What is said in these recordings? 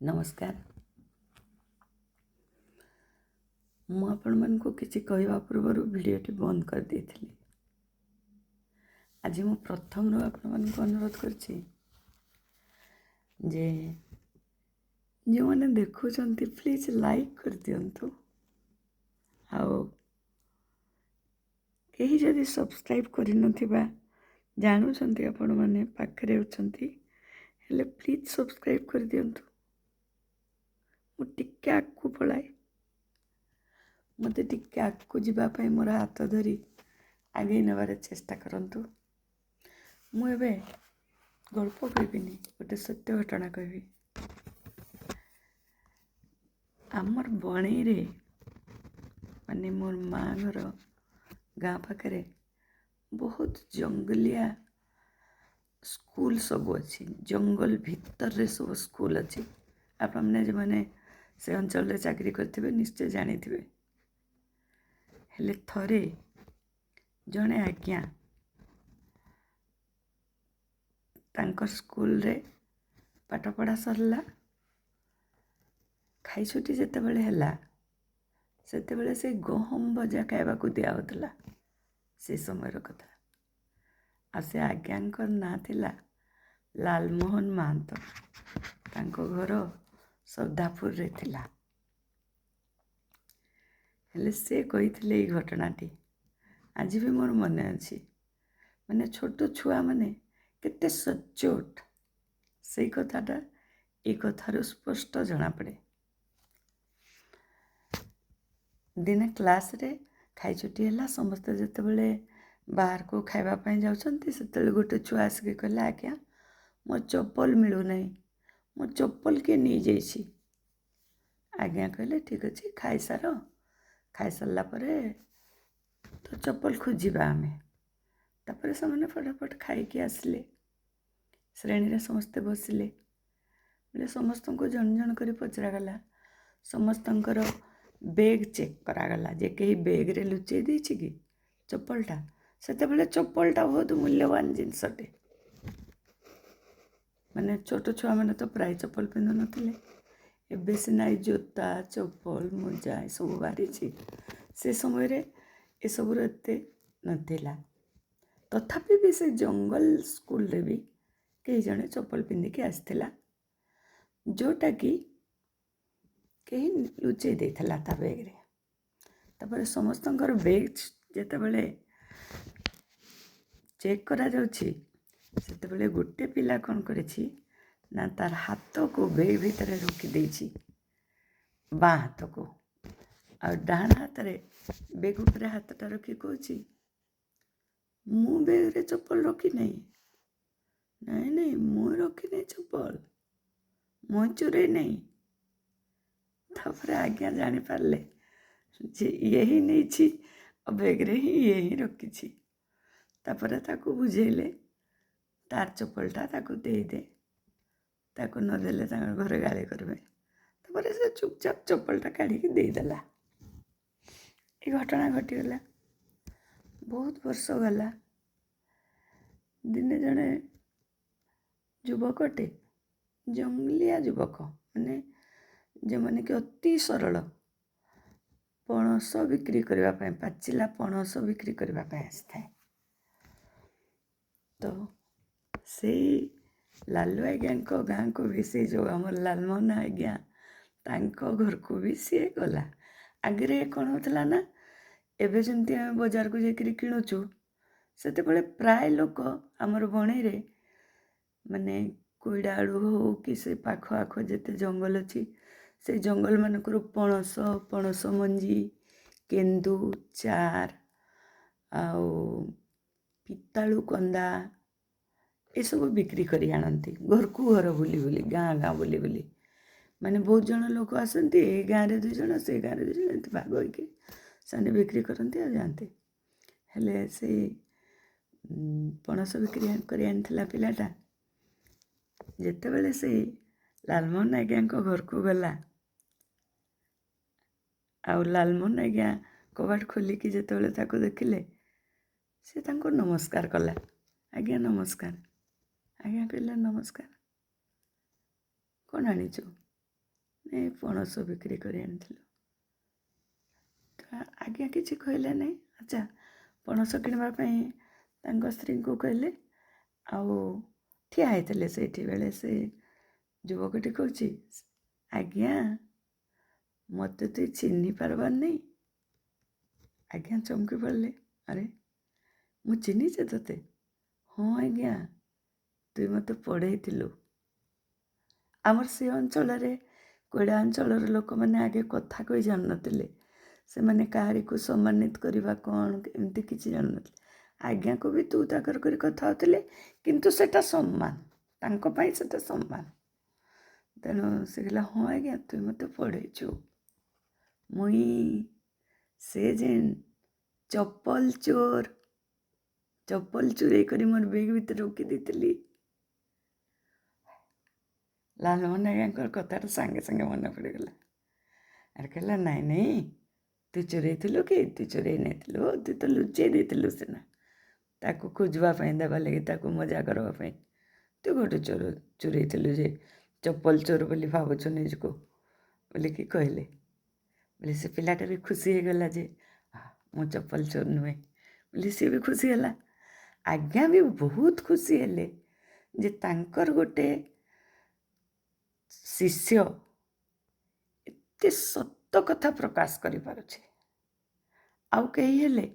नमस्कार। ମୁଁ ଆପଣମାନଙ୍କୁ କିଛି କହିବା ପୂର୍ବରୁ ଭିଡ଼ିଓଟି ବନ୍ଦ କରିଦେଇଥିଲି। ଆଜି ମୁଁ ପ୍ରଥମରୁ ଆପଣମାନଙ୍କୁ ଅନୁରୋଧ କରିଛି ଯେ ଯେଉଁମାନେ ଦେଖୁଛନ୍ତି ପ୍ଲିଜ୍ ଲାଇକ୍ କରିଦିଅନ୍ତୁ, ଆଉ କେହି ଯଦି ସବସ୍କ୍ରାଇବ୍ କରିନଥିବା ଜାଣୁଛନ୍ତି ଆପଣମାନେ ପାଖରେ ଅଛନ୍ତି, ହେଲେ ପ୍ଲିଜ୍ ସବସ୍କ୍ରାଇବ୍ କରିଦିଅନ୍ତୁ। ମୁଁ ଟିକେ ଆଗକୁ ପଳାଏ, ମୋତେ ଟିକେ ଆଗକୁ ଯିବା ପାଇଁ ମୋର ହାତ ଧରି ଆଗେଇ ନେବାର ଚେଷ୍ଟା କରନ୍ତୁ। ମୁଁ ଏବେ ଗଳ୍ପ କହିବିନି, ଗୋଟେ ସତ୍ୟ ଘଟଣା କହିବି। ଆମର ବଣେଇରେ ମାନେ ମୋର ମା ଘର ଗାଁ ପାଖରେ ବହୁତ ଜଙ୍ଗଲିଆ ସ୍କୁଲ ସବୁ ଅଛି। ଜଙ୍ଗଲ ଭିତରେ ସବୁ ସ୍କୁଲ ଅଛି। ଆପଣମାନେ ଯେଉଁମାନେ ସେ ଅଞ୍ଚଳରେ ଚାକିରି କରିଥିବେ ନିଶ୍ଚୟ ଜାଣିଥିବେ। ହେଲେ ଥରେ ଜଣେ ଆଜ୍ଞା ତାଙ୍କ ସ୍କୁଲରେ ପାଠପଢ଼ା ସରିଲା, ଖାଇଛୁଟି ଯେତେବେଳେ ହେଲା ସେତେବେଳେ ସେ ଗହମ ଭଜା ଖାଇବାକୁ ଦିଆହେଉଥିଲା। ସେ ସମୟର କଥା। ଆଉ ସେ ଆଜ୍ଞାଙ୍କର ନାଁ ଥିଲା ଲାଲମୋହନ ମହାନ୍ତ। ତାଙ୍କ ଘର ସର୍ଦାପୁରରେ ଥିଲା। ହେଲେ ସେ କହିଥିଲେ ଏଇ ଘଟଣାଟି, ଆଜି ବି ମୋର ମନେ ଅଛି। ମାନେ ଛୋଟ ଛୁଆମାନେ କେତେ ସଚ୍ଚୋଟ, ସେଇ କଥାଟା ଏଇ କଥାରୁ ସ୍ପଷ୍ଟ ଜଣାପଡ଼େ। ଦିନେ କ୍ଲାସ୍ରେ ଖାଇଛୁଟି ହେଲା, ସମସ୍ତେ ଯେତେବେଳେ ବାହାରକୁ ଖାଇବା ପାଇଁ ଯାଉଛନ୍ତି ସେତେବେଳେ ଗୋଟେ ଛୁଆ ଆସିକି କହିଲା, ଆଜ୍ଞା ମୋ ଚପଲ ମିଳୁନାହିଁ, ମୋ ଚପଲ କିଏ ନେଇଯାଇଛି। ଆଜ୍ଞା କହିଲେ ଠିକ୍ ଅଛି, ଖାଇସାର, ଖାଇସାରିଲା ପରେ ତ ଚପଲ ଖୋଜିବା ଆମେ। ତାପରେ ସେମାନେ ଫଟାଫଟ ଖାଇକି ଆସିଲେ। ଶ୍ରେଣୀରେ ସମସ୍ତେ ବସିଲେ। ବୋଲେ ସମସ୍ତଙ୍କୁ ଜଣ ଜଣ କରି ପଚରାଗଲା। ସମସ୍ତଙ୍କର ବେଗ୍ ଚେକ୍ କରାଗଲା ଯେ କେହି ବେଗ୍ରେ ଲୁଚେଇ ଦେଇଛି କି ଚପଲଟା। ସେତେବେଳେ ଚପଲଟା ବହୁତ ମୂଲ୍ୟବାନ ଜିନିଷଟେ। ମାନେ ଛୋଟ ଛୁଆମାନେ ତ ପ୍ରାୟ ଚପଲ ପିନ୍ଧୁନଥିଲେ। ଏବେ ସିନା ଏଇ ଜୋତା, ଚପଲ, ମୋଜା ଏସବୁ ବାହାରିଛି। ସେ ସମୟରେ ଏସବୁର ଏତେ ନଥିଲା। ତଥାପି ବି ସେ ଜଙ୍ଗଲ ସ୍କୁଲରେ ବି କେହି ଜଣେ ଚପଲ ପିନ୍ଧିକି ଆସିଥିଲା, ଯେଉଁଟାକି କେହି ଲୁଚେଇ ଦେଇଥିଲା ତା ବେଗ୍ରେ। ତାପରେ ସମସ୍ତଙ୍କର ବେଗ୍ ଯେତେବେଳେ ଚେକ୍ କରାଯାଉଛି ସେତେବେଳେ ଗୋଟେ ପିଲା କ'ଣ କରିଛି ନା ତାର ହାତକୁ ବେଗ୍ ଭିତରେ ରଖିଦେଇଛି, ବାଁ ହାତକୁ, ଆଉ ଡାହାଣ ହାତରେ ବେଗ୍ ଉପରେ ହାତଟା ରଖି କହୁଛି, ମୁଁ ବେଗ୍ରେ ଚପଲ ରଖିନାହିଁ। ନାଇଁ ନାଇଁ, ମୁଁ ରଖିନାହିଁ ଚପଲ, ମୁଁ ଚୋରେଇ ନାହିଁ। ତାପରେ ଆଜ୍ଞା ଜାଣିପାରିଲେ ଯେ ଇଏ ହିଁ ନେଇଛି, ଆଉ ବେଗ୍ରେ ହିଁ ଇଏ ହିଁ ରଖିଛି। ତାପରେ ତାକୁ ବୁଝେଇଲେ, ତାର ଚପଲଟା ତାକୁ ଦେଇଦେ, ତାକୁ ନଦେଲେ ତାଙ୍କ ଘରେ ଗାଳି କରିବେ। ତାପରେ ସେ ଚୁପଚାପ ଚପଲଟା କାଢ଼ିକି ଦେଇଦେଲା। ଏ ଘଟଣା ଘଟିଗଲା। ବହୁତ ବର୍ଷ ଗଲା। ଦିନେ ଜଣେ ଯୁବକଟେ, ଜଙ୍ଗଲିଆ ଯୁବକ, ମାନେ ଯେଉଁମାନେ କି ଅତି ସରଳ, ପଣସ ବିକ୍ରି କରିବା ପାଇଁ, ପାଚିଲା ପଣସ ବିକ୍ରି କରିବା ପାଇଁ ଆସିଥାଏ। ତ ସେଇ ଲାଲୁ ଆଜ୍ଞାଙ୍କ ଗାଁକୁ ବି, ସେଇ ଯେଉଁ ଆମର ଲାଲମୋହନ ଆଜ୍ଞା, ତାଙ୍କ ଘରକୁ ବି ସିଏ ଗଲା। ଆଗରେ କ'ଣ ହେଉଥିଲା ନା, ଏବେ ଯେମିତି ଆମେ ବଜାରକୁ ଯାଇକରି କିଣୁଛୁ, ସେତେବେଳେ ପ୍ରାୟ ଲୋକ ଆମର ବଣେଇରେ ମାନେ କୋଇଡ଼ାଳୁ ହଉ କି ସେ ପାଖ ଆଖ ଯେତେ ଜଙ୍ଗଲ ଅଛି, ସେ ଜଙ୍ଗଲମାନଙ୍କରୁ ପଣସ, ପଣସ ମଞ୍ଜି, କେନ୍ଦୁ, ଚାର, ଆଉ ପିତାଳୁ କନ୍ଦା ଏସବୁ ବିକ୍ରି କରି ଆଣନ୍ତି। ଘରକୁ ଘର ବୁଲି ବୁଲି, ଗାଁ ଗାଁ ବୁଲି ବୁଲି। ମାନେ ବହୁତ ଜଣ ଲୋକ ଆସନ୍ତି, ଏ ଗାଁରେ 2 ଜଣ, ସେ ଗାଁରେ 2 ଜଣ, ଏମିତି ଭାଗ ହୋଇକି ସେମାନେ ବିକ୍ରି କରନ୍ତି ଆଉ ଯାଆନ୍ତି। ହେଲେ ସେଇ ପଣସ ବିକ୍ରି କରି ଆଣିଥିଲା ପିଲାଟା ଯେତେବେଳେ ସେଇ ଲାଲମୋହନ ଆଜ୍ଞାଙ୍କ ଘରକୁ ଗଲା, ଆଉ ଲାଲମୋହନ ଆଜ୍ଞା କବାଟ ଖୋଲିକି ଯେତେବେଳେ ତାକୁ ଦେଖିଲେ, ସେ ତାଙ୍କୁ ନମସ୍କାର କଲା। ଆଜ୍ଞା ନମସ୍କାର। ଆଜ୍ଞା କହିଲେ ନମସ୍କାର, କ'ଣ ଆଣିଛୁ? ନାଇଁ ପଣସ ବିକ୍ରି କରି ଆଣିଥିଲୁ। ତ ଆଜ୍ଞା କିଛି କହିଲେ ନାହିଁ। ଆଚ୍ଛା, ପଣସ କିଣିବା ପାଇଁ ତାଙ୍କ ସ୍ତ୍ରୀଙ୍କୁ କହିଲେ। ଆଉ ଠିଆ ହେଇଥିଲେ ସେଇଠି ବେଳେ ସେ ଯୁବକଟି କହୁଛି, ଆଜ୍ଞା ମୋତେ ତୁଇ ଚିହ୍ନି ପାରବାର ନାହିଁ। ଆଜ୍ଞା ଚମକି ପଡ଼ିଲେ, ଆରେ ମୁଁ ଚିହ୍ନିଛେ ତୋତେ? ହଁ ଆଜ୍ଞା, ତୁଇ ମୋତେ ପଢ଼େଇଥିଲୁ। ଆମର ସେ ଅଞ୍ଚଳରେ କୋଇଡ଼ା ଲୋକମାନେ ଆଗେ କଥା କହି ଜାଣିନଥିଲେ। ସେମାନେ କାହାରିକୁ ସମ୍ମାନିତ କରିବା କ'ଣ ଏମିତି କିଛି ଜାଣିନଥିଲେ। ଆଜ୍ଞାକୁ ବି ତୁ ତାକର କରି କଥା ହେଉଥିଲେ, କିନ୍ତୁ ସେଟା ସମ୍ମାନ, ତାଙ୍କ ପାଇଁ ସେଟା ସମ୍ମାନ। ତେଣୁ ସେ କହିଲା, ହଁ ଆଜ୍ଞା ତୁଇ ମୋତେ ପଢ଼େଇଛୁ। ମୁଇଁ ସେ ଯେନ୍ ଚପଲ ଚୋରେଇ କରି ମୋର ବେଗ ଭିତରେ ରଖି ଦେଇଥିଲି। ଲାଲମୋହନ ଆଜ୍ଞାଙ୍କର କଥାଟା ସାଙ୍ଗେ ସାଙ୍ଗେ ମନେ ପଡ଼ିଗଲା। ଆରେ କହିଲା, ନାଇଁ ନାଇଁ ତୁ ଚୋରେଇଥିଲୁ କି? ତୁ ଚୋରେଇ ନେଇଥିଲୁ, ତୁ ତ ଲୁଚେଇ ଦେଇଥିଲୁ ସିନା। ତାକୁ ଖୋଜିବା ପାଇଁ ଦେବା ଲାଗି, ତାକୁ ମଜା କରିବା ପାଇଁ ତୁ ଗୋଟେ ଚୋରେଇଥିଲୁ ଯେ ଚପଲ ଚୋର ବୋଲି ଭାବୁଛୁ ନିଜକୁ ବୋଲିକି କହିଲେ। ବୋଲେ ସେ ପିଲାଟା ବି ଖୁସି ହେଇଗଲା ଯେ ମୁଁ ଚପଲ ଚୋର ନୁହେଁ ବୋଲି। ସିଏ ବି ଖୁସି ହେଲା। ଆଜ୍ଞା ବି ବହୁତ ଖୁସି ହେଲେ ଯେ ତାଙ୍କର ଗୋଟେ ଶିଷ୍ୟ ଏତେ ସତ କଥା ପ୍ରକାଶ କରିପାରୁଛି। ଆଉ କେହି ହେଲେ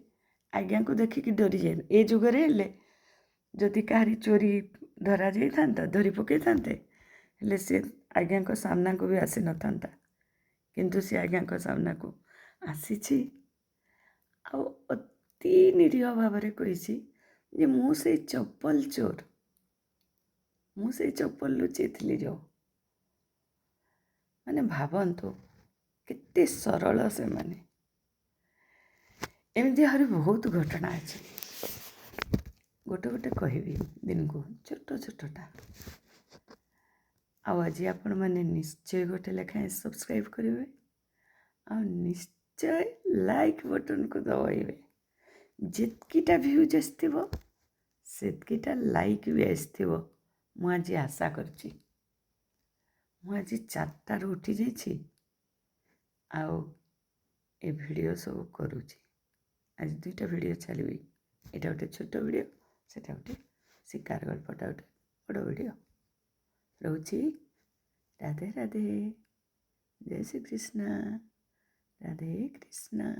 ଆଜ୍ଞାକୁ ଦେଖିକି ଡରିଯାଏ। ଏ ଯୁଗରେ ହେଲେ ଯଦି କାହାରି ଚୋରି ଧରା ଯାଇଥାନ୍ତା, ଧରି ପକାଇଥାନ୍ତେ, ହେଲେ ସେ ଆଜ୍ଞାଙ୍କ ସାମ୍ନାକୁ ବି ଆସିନଥାନ୍ତା। କିନ୍ତୁ ସେ ଆଜ୍ଞାଙ୍କ ସାମ୍ନାକୁ ଆସିଛି। ଆଉ ଅତି ନିରୀହ ଭାବରେ କହିଛି ଯେ ମୁଁ ସେଇ ଚପଲ ଚୋର, ମୁଁ ସେଇ ଚପଲ ଲୁଚେଇଥିଲି ଯୋଉ। ମାନେ ଭାବନ୍ତୁ କେତେ ସରଳ ସେମାନେ। ଏମିତି ଆହୁରି ବହୁତ ଘଟଣା ଅଛି। ଗୋଟେ କହିବି ଦିନକୁ, ଛୋଟ ଛୋଟଟା। ଆଉ ଆଜି ଆପଣମାନେ ନିଶ୍ଚୟ ଗୋଟେ ଲେଖାଏଁ ସବସ୍କ୍ରାଇବ୍ କରିବେ, ଆଉ ନିଶ୍ଚୟ ଲାଇକ୍ ବଟନ୍କୁ ଦବାଇବେ। ଯେତିକିଟା ଭ୍ୟୁଜ୍ ଆସିଥିବ ସେତିକିଟା ଲାଇକ୍ ବି ଆସିଥିବ, ମୁଁ ଆଜି ଆଶା କରୁଛି। ମୁଁ ଆଜି 4ଟାରୁ ଉଠି ଯାଇଛି ଆଉ ଏ ଭିଡ଼ିଓ ସବୁ କରୁଛି। ଆଜି 2ଟା ଭିଡ଼ିଓ ଛାଡ଼ିବି। ଏଇଟା ଗୋଟେ ଛୋଟ ଭିଡ଼ିଓ, ସେଟା ଗୋଟେ ଶିକାର ଗଳ୍ପଟା ଗୋଟେ ବଡ଼ ଭିଡ଼ିଓ। ରହୁଛି। ରାଧେ ରାଧେ, ଜୟ ଶ୍ରୀ କୃଷ୍ଣ, ରାଧେ କୃଷ୍ଣ।